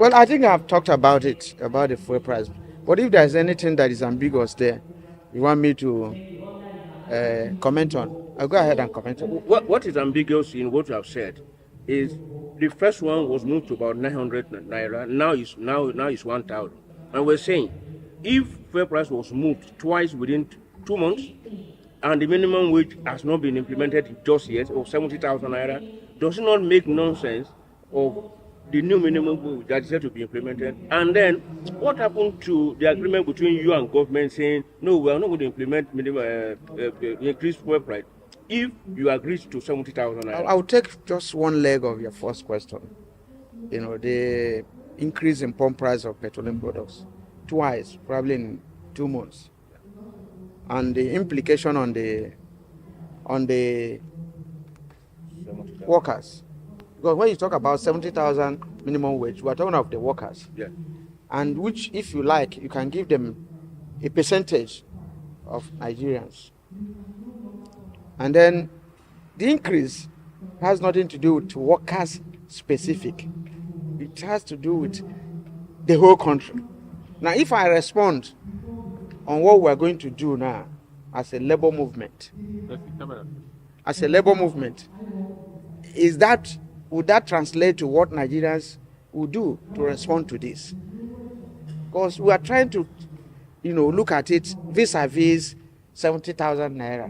Well, I think I've talked about it, about the fuel price. But if there's anything that is ambiguous there, you want me to comment on, I'll go ahead and comment on it. What is ambiguous in what you have said is the first one was moved to about 900 naira. Now is 1,000, and we're saying if fuel price was moved twice within 2 months, and the minimum wage has not been implemented just yet, of 70,000 naira, does it not make nonsense of the new minimum wage that is yet to be implemented? And then, what happened to the agreement between you and government saying, no, we are not going to implement minimum increased fuel price if you agree to 70,000 naira? I'll take just one leg of your first question. The increase in pump price of petroleum products twice, probably in 2 months, and the implication on the workers. Because when you talk about 70,000 minimum wage, we are talking of the workers. Yeah. And which, if you like, you can give them a percentage of Nigerians. And then the increase has nothing to do with workers specific. It has to do with the whole country. Now, if I respond on what we're going to do now as a labor movement, would that translate to what Nigerians would do to respond to this? Because we are trying to, look at it vis-a-vis 70,000 naira,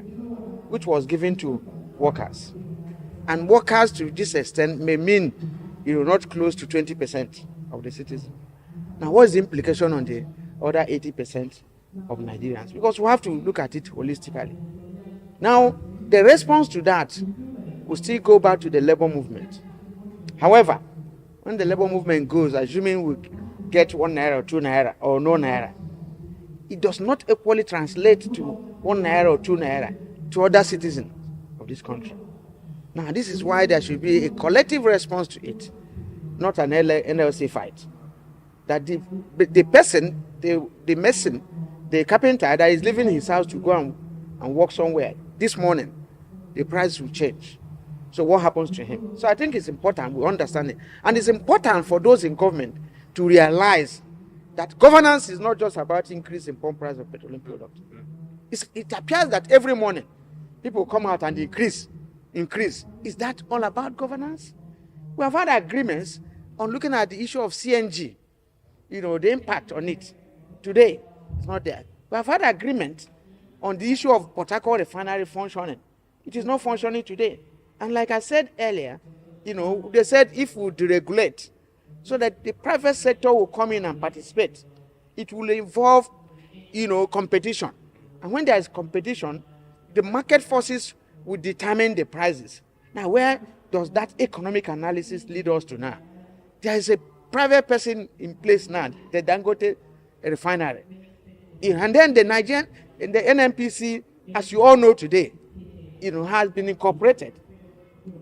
which was given to workers. And workers to this extent may mean, not close to 20% of the citizens. Now, what is the implication on the other 80% of Nigerians? Because we have to look at it holistically. Now, the response to that will still go back to the labor movement. However, when the labor movement goes, assuming we get 1 naira or 2 naira or no naira, it does not equally translate to 1 naira or 2 naira to other citizens of this country. Now, this is why there should be a collective response to it, not an NLC fight. That the person, the mason, the carpenter that is leaving his house to go and work somewhere, this morning, the price will change. So what happens to him? So I think it's important we understand it. And it's important for those in government to realize that governance is not just about increasing pump price of petroleum products. It appears that every morning people come out and increase. Is that all about governance? We have had agreements on looking at the issue of CNG, the impact on it. Today, it's not there. We have had agreement on the issue of Port Harcourt refinery functioning. It is not functioning today. And like I said earlier, they said if we deregulate so that the private sector will come in and participate, it will involve, competition. And when there is competition, the market forces will determine the prices. Now, where does that economic analysis lead us to now? There is a private person in place now, the Dangote refinery. And then the Nigerian, the NNPC, as you all know today, has been incorporated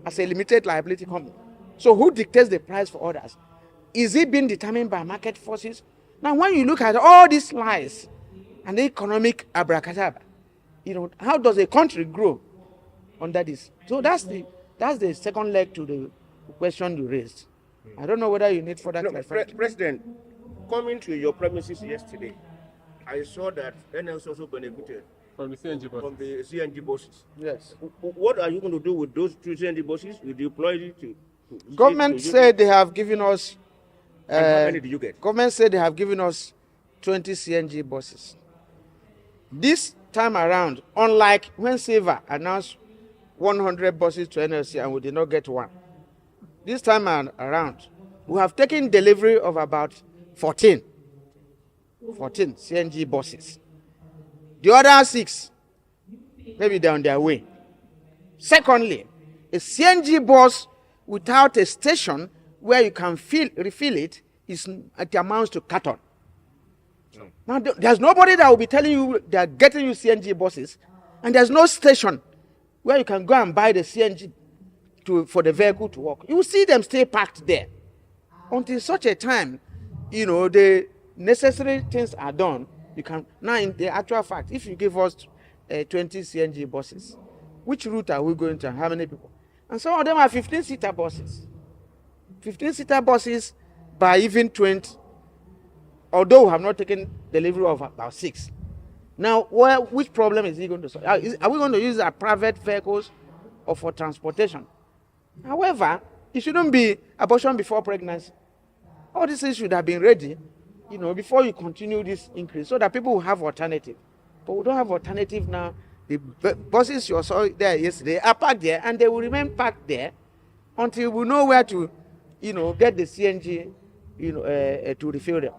as a limited liability company. So who dictates the price for others? Is it being determined by market forces? Now, when you look at all these lies and the economic abracadabra, how does a country grow under this? So that's the second leg to the question you raised. I don't know whether you need further clarification. President, coming to your premises yesterday, I saw that NLC also benefited from the CNG buses. Yes. What are you going to do with those 2 CNG buses? Will you deploy it to Government said they have given us. And how many did you get? Government said they have given us 20 CNG buses. This time around, unlike when Silver announced 100 buses to NLC and we did not get one, this time around, we have taken delivery of about 14 CNG buses. The other 6, maybe they're on their way. Secondly, a CNG bus without a station where you can refill it, it amounts to carton. Now, there's nobody that will be telling you they're getting you CNG buses, and there's no station where you can go and buy the CNG for the vehicle to work. You will see them stay parked there until such a time, the necessary things are done. You can now, in the actual fact, if you give us 20 CNG buses, which route are we going to and how many people? And some of them are 15-seater buses. 15-seater buses by even 20, although we have not taken delivery of about 6. Now, which problem is he going to solve? Are we going to use our private vehicles or for transportation? However, it shouldn't be abortion before pregnancy. All these things should have been ready, before you continue this increase, so that people will have alternative. But we don't have alternative now. The buses you saw there yesterday are parked there, and they will remain parked there until we know where to, get the CNG, to refill them.